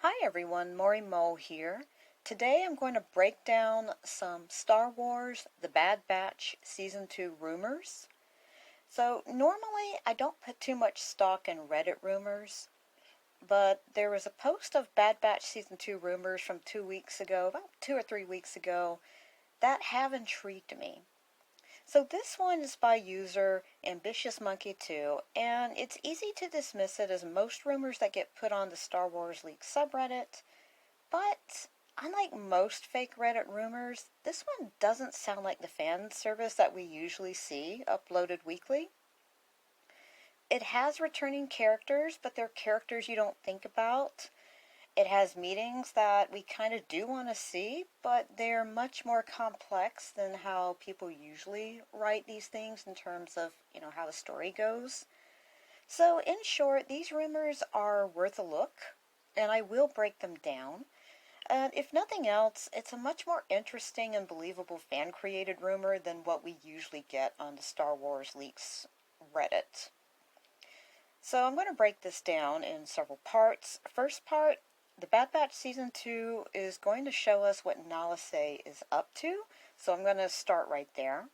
Hi everyone, Maury Mole here. Today I'm going to break down some Star Wars The Bad Batch Season 2 rumors. So normally I don't put too much stock in Reddit rumors, but there was a post of Bad Batch Season 2 rumors from 2 weeks ago, about 2 or 3 weeks ago, that have intrigued me. So this one is by user Ambitious Monkey 2, and it's easy to dismiss it as most rumors that get put on the Star Wars Leaks subreddit. But unlike most fake Reddit rumors, this one doesn't sound like the fan service that we usually see uploaded weekly. It has returning characters, but they're characters you don't think about. It has meetings that we kind of do want to see, but they're much more complex than how people usually write these things in terms of, how the story goes. So, in short, these rumors are worth a look, and I will break them down. And if nothing else, it's a much more interesting and believable fan-created rumor than what we usually get on the Star Wars Leaks Reddit. So I'm going to break this down in several parts. First part, the Bad Batch Season 2 is going to show us what Nala Se is up to, so I'm going to start right there.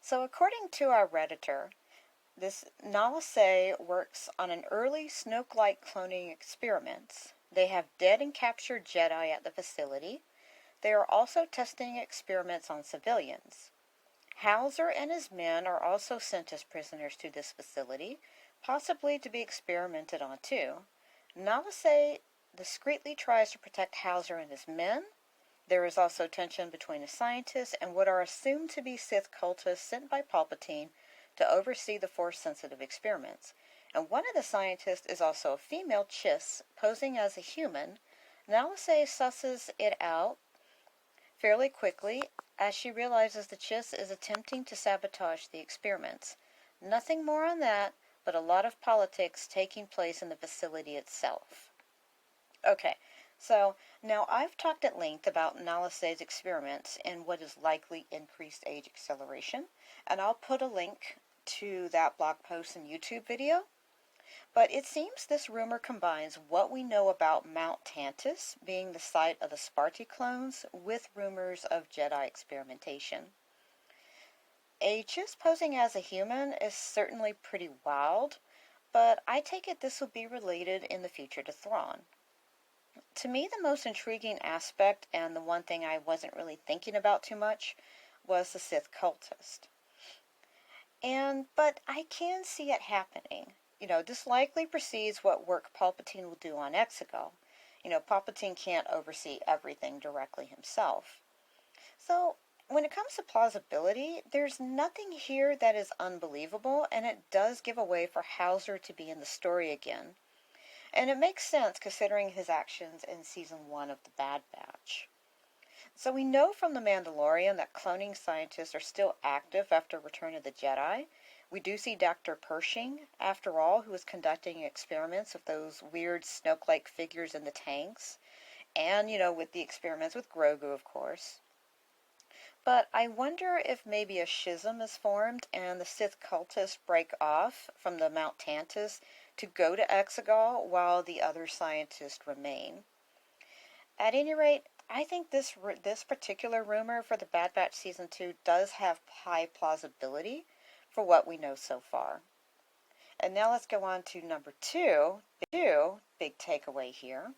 So according to our Redditor, this Nala Se works on an early Snoke-like cloning experiments. They have dead and captured Jedi at the facility. They are also testing experiments on civilians. Hauser and his men are also sent as prisoners to this facility, possibly to be experimented on too. Nala Se discreetly tries to protect Hauser and his men. There is also tension between the scientists and what are assumed to be Sith cultists sent by Palpatine to oversee the Force-sensitive experiments. And one of the scientists is also a female Chiss, posing as a human. Nala Se susses it out fairly quickly as she realizes the Chiss is attempting to sabotage the experiments. Nothing more on that, but a lot of politics taking place in the facility itself. Okay, so now I've talked at length about Nala Se's experiments and what is likely increased age acceleration, and I'll put a link to that blog post and YouTube video. But it seems this rumor combines what we know about Mount Tantus being the site of the Sparti clones with rumors of Jedi experimentation. A Chiss posing as a human is certainly pretty wild, but I take it this will be related in the future to Thrawn. To me, the most intriguing aspect, and the one thing I wasn't really thinking about too much, was the Sith cultist. But I can see it happening. This likely precedes what work Palpatine will do on Exegol. Palpatine can't oversee everything directly himself. So, when it comes to plausibility, there's nothing here that is unbelievable, and it does give a way for Hauser to be in the story again. And it makes sense considering his actions in Season 1 of The Bad Batch. So we know from The Mandalorian that cloning scientists are still active after Return of the Jedi. We do see Dr. Pershing, after all, who is conducting experiments with those weird Snoke-like figures in the tanks. And, with the experiments with Grogu, of course. But I wonder if maybe a schism is formed and the Sith cultists break off from the Mount Tantus to go to Exegol while the other scientists remain. At any rate, I think this particular rumor for the Bad Batch Season 2 does have high plausibility for what we know so far. And now let's go on to number two, big takeaway here.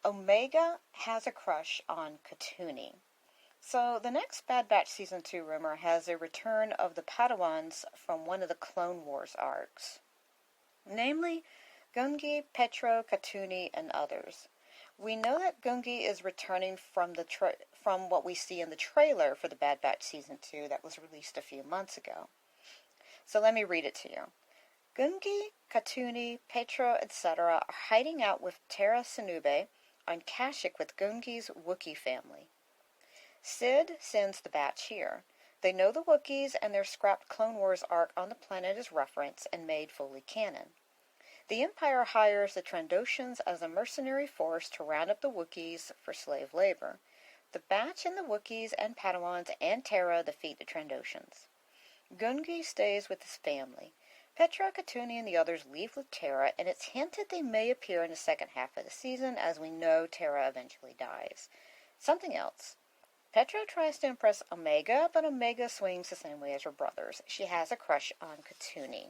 Omega has a crush on Katuni. So the next Bad Batch Season 2 rumor has a return of the Padawans from one of the Clone Wars arcs. Namely, Gungi, Petro, Katuni, and others. We know that Gungi is returning from what we see in the trailer for the Bad Batch Season 2 that was released a few months ago. So let me read it to you. Gungi, Katuni, Petro, etc. are hiding out with Terra Sinube on Kashyyyk with Gungi's Wookiee family. Sid sends the batch here. They know the Wookiees and their scrapped Clone Wars arc on the planet is referenced and made fully canon. The Empire hires the Trandoshans as a mercenary force to round up the Wookiees for slave labor. The batch and the Wookiees and Padawans and Terra defeat the Trandoshans. Gungi stays with his family. Petra, Katuni, and the others leave with Tara, and it's hinted they may appear in the second half of the season, as we know Tara eventually dies. Something else. Petra tries to impress Omega, but Omega swings the same way as her brothers. She has a crush on Katuni.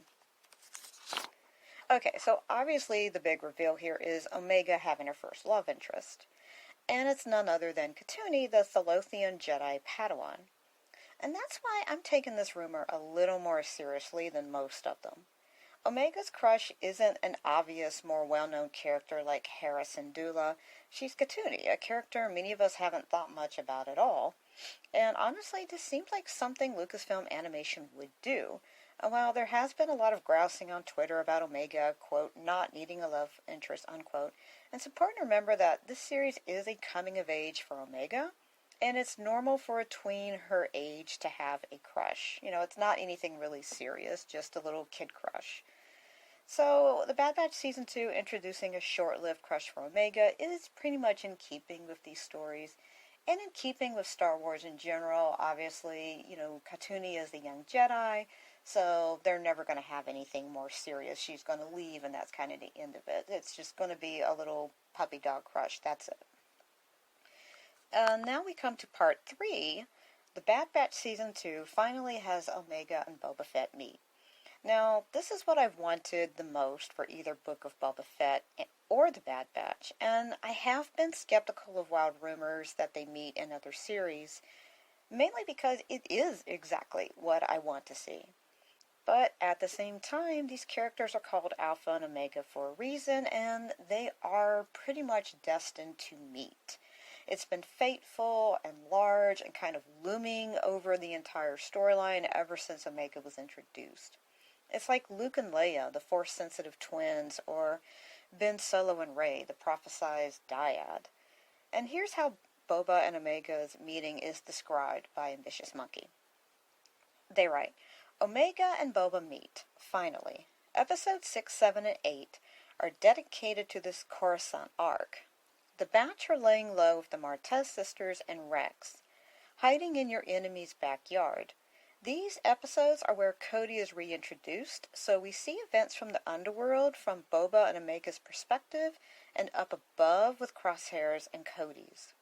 Okay, so obviously the big reveal here is Omega having her first love interest. And it's none other than Katuni, the Thalothian Jedi Padawan. And that's why I'm taking this rumor a little more seriously than most of them. Omega's crush isn't an obvious, more well-known character like Hera Syndulla. She's Katuni, a character many of us haven't thought much about at all. And honestly, this seems like something Lucasfilm Animation would do. And while there has been a lot of grousing on Twitter about Omega, quote, not needing a love interest, unquote, and it's important to remember that this series is a coming of age for Omega, and it's normal for a tween her age to have a crush. You know, it's not anything really serious, just a little kid crush. So, The Bad Batch Season 2 introducing a short-lived crush for Omega is pretty much in keeping with these stories, and in keeping with Star Wars in general. Obviously, you know, Katuni is the young Jedi, so they're never going to have anything more serious. She's going to leave, and that's kind of the end of it. It's just going to be a little puppy dog crush. That's it. Now we come to part 3. The Bad Batch Season 2 finally has Omega and Boba Fett meet. Now, this is what I've wanted the most for either book of Boba Fett or The Bad Batch, and I have been skeptical of wild rumors that they meet in other series, mainly because it is exactly what I want to see. But at the same time, these characters are called Alpha and Omega for a reason, and they are pretty much destined to meet. It's been fateful and large and kind of looming over the entire storyline ever since Omega was introduced. It's like Luke and Leia, the Force-sensitive twins, or Ben Solo and Rey, the prophesized dyad. And here's how Boba and Omega's meeting is described by Ambitious Monkey. They write, Omega and Boba meet, finally. Episodes 6, 7, and 8 are dedicated to this Coruscant arc. The Batch are laying low with the Martez sisters and Rex, hiding in your enemy's backyard. These episodes are where Cody is reintroduced, so we see events from the underworld from Boba and Omega's perspective, and up above with Crosshairs and Cody's.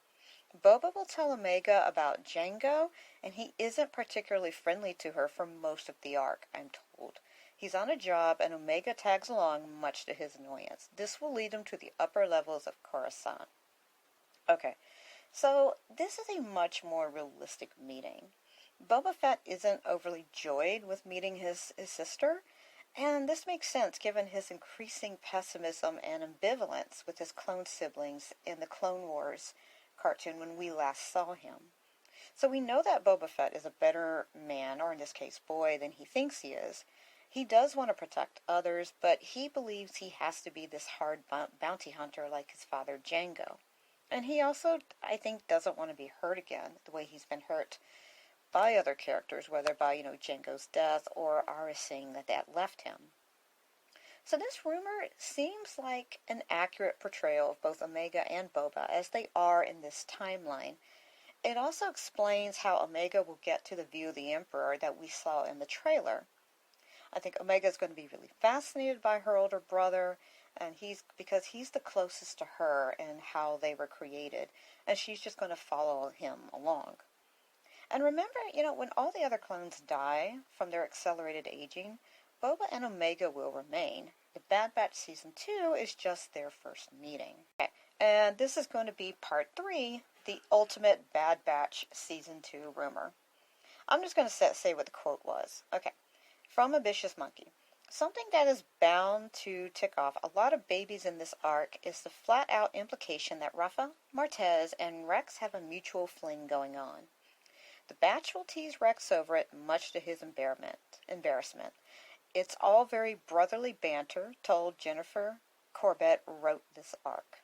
Boba will tell Omega about Jango, and he isn't particularly friendly to her for most of the arc, I'm told. He's on a job, and Omega tags along, much to his annoyance. This will lead him to the upper levels of Coruscant. Okay, so this is a much more realistic meeting. Boba Fett isn't overly joyed with meeting his sister, and this makes sense given his increasing pessimism and ambivalence with his clone siblings in the Clone Wars cartoon when we last saw him. So we know that Boba Fett is a better man, or in this case boy, than he thinks he is. He does want to protect others, but he believes he has to be this hard bounty hunter like his father Jango. And he also, I think, doesn't want to be hurt again the way he's been hurt by other characters, whether by, Jango's death or Aurra Sing that left him. So this rumor seems like an accurate portrayal of both Omega and Boba as they are in this timeline. It also explains how Omega will get to the view of the Emperor that we saw in the trailer. I think Omega is going to be really fascinated by her older brother, and because he's the closest to her and how they were created, and she's just going to follow him along. And remember, when all the other clones die from their accelerated aging, Boba and Omega will remain. The Bad Batch Season 2 is just their first meeting. Okay. And this is going to be Part 3, the ultimate Bad Batch Season 2 rumor. I'm just going to say what the quote was. Okay. From Ambitious Monkey. Something that is bound to tick off a lot of babies in this arc is the flat-out implication that Rafa, Martez, and Rex have a mutual fling going on. The Batch will tease Rex over it, much to his embarrassment. It's all very brotherly banter, told Jennifer Corbett wrote this arc.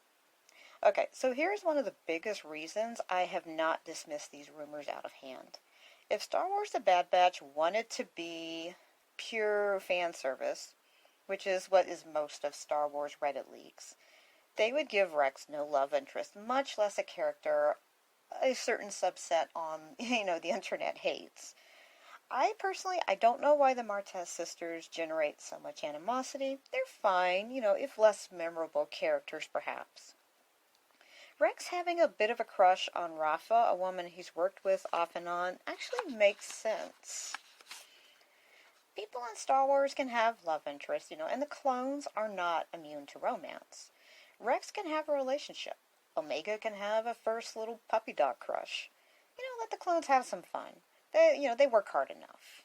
Okay, so here's one of the biggest reasons I have not dismissed these rumors out of hand. If Star Wars The Bad Batch wanted to be pure fan service, which is what is most of Star Wars Reddit leaks, they would give Rex no love interest, much less a character a certain subset on, the internet hates. I don't know why the Martez sisters generate so much animosity. They're fine, if less memorable characters perhaps. Rex having a bit of a crush on Rafa, a woman he's worked with off and on, actually makes sense. People in Star Wars can have love interests, and the clones are not immune to romance. Rex can have a relationship. Omega can have a first little puppy dog crush. Let the clones have some fun. They work hard enough.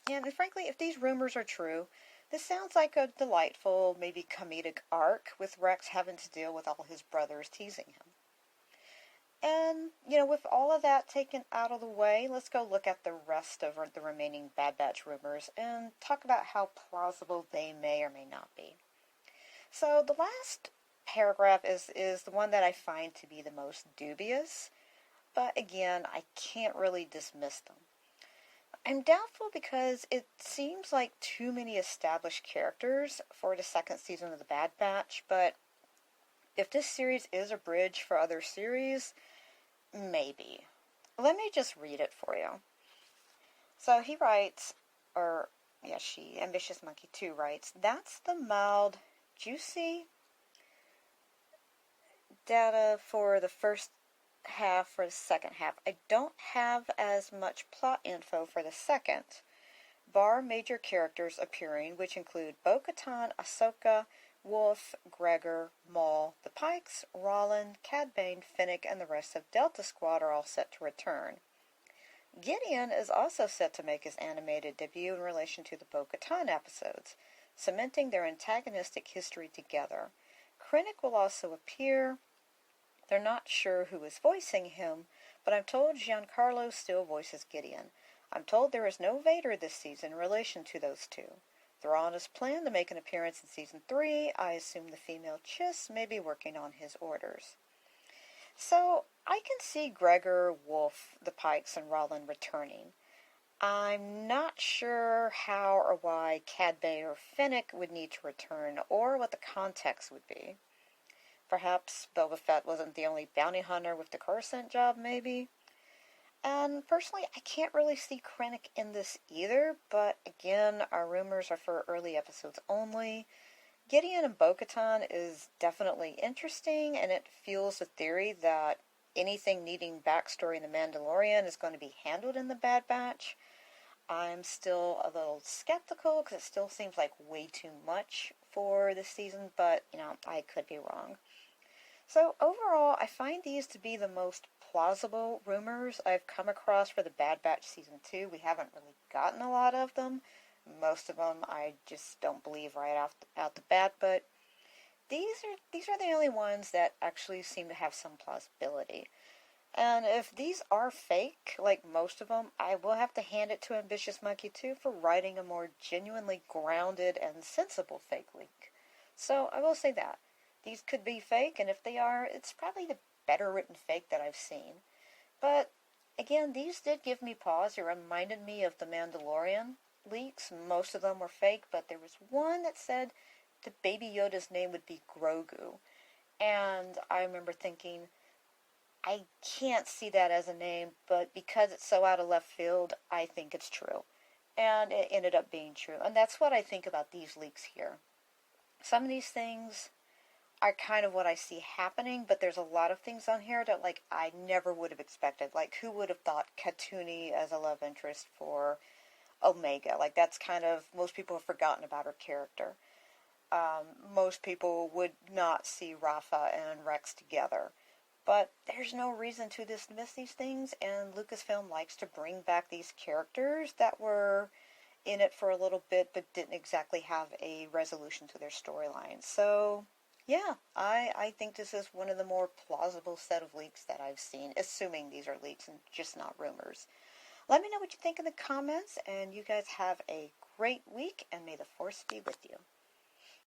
And frankly, if these rumors are true, this sounds like a delightful, maybe comedic arc with Rex having to deal with all his brothers teasing him. And, with all of that taken out of the way, let's go look at the rest of the remaining Bad Batch rumors and talk about how plausible they may or may not be. So the last paragraph is the one that I find to be the most dubious, but again, I can't really dismiss them. I'm doubtful because it seems like too many established characters for the second season of the Bad Batch, but if this series is a bridge for other series, maybe. Let me just read it for you. So he writes, Ambitious Monkey 2 writes, that's the mild, juicy data for the first half for the second half. I don't have as much plot info for the second, bar major characters appearing, which include Bo-Katan, Ahsoka, Wolf, Gregor, Maul, the Pikes, Rollin, Cad Bane, Finnick, and the rest of Delta Squad are all set to return. Gideon is also set to make his animated debut in relation to the Bo-Katan episodes, cementing their antagonistic history together. Krennic will also appear. They're not sure who is voicing him, but I'm told Giancarlo still voices Gideon. I'm told there is no Vader this season in relation to those two. Thrawn is planned to make an appearance in Season 3. I assume the female Chiss may be working on his orders. So, I can see Gregor, Wolf, the Pikes, and Rollin returning. I'm not sure how or why Cad Bane or Finnick would need to return, or what the context would be. Perhaps Boba Fett wasn't the only bounty hunter with the Coruscant job, maybe? And personally, I can't really see Krennic in this either, but again, our rumors are for early episodes only. Gideon and Bo-Katan is definitely interesting, and it fuels the theory that anything needing backstory in The Mandalorian is going to be handled in the Bad Batch. I'm still a little skeptical because it still seems like way too much for this season, but, I could be wrong. So overall, I find these to be the most plausible rumors I've come across for the Bad Batch Season 2. We haven't really gotten a lot of them. Most of them I just don't believe right out the bat, but these are the only ones that actually seem to have some plausibility. And if these are fake, like most of them, I will have to hand it to Ambitious Monkey 2 for writing a more genuinely grounded and sensible fake leak. So I will say that. These could be fake, and if they are, it's probably the better written fake that I've seen. But, again, these did give me pause. It reminded me of The Mandalorian leaks. Most of them were fake, but there was one that said the Baby Yoda's name would be Grogu. And I remember thinking, I can't see that as a name, but because it's so out of left field, I think it's true. And it ended up being true. And that's what I think about these leaks here. Some of these things are kind of what I see happening, but there's a lot of things on here that, I never would have expected. Who would have thought Katuni as a love interest for Omega? That's kind of, most people have forgotten about her character. Most people would not see Rafa and Rex together. But there's no reason to dismiss these things, and Lucasfilm likes to bring back these characters that were in it for a little bit, but didn't exactly have a resolution to their storyline. So, yeah, I think this is one of the more plausible set of leaks that I've seen, assuming these are leaks and just not rumors. Let me know what you think in the comments, and you guys have a great week, and may the Force be with you.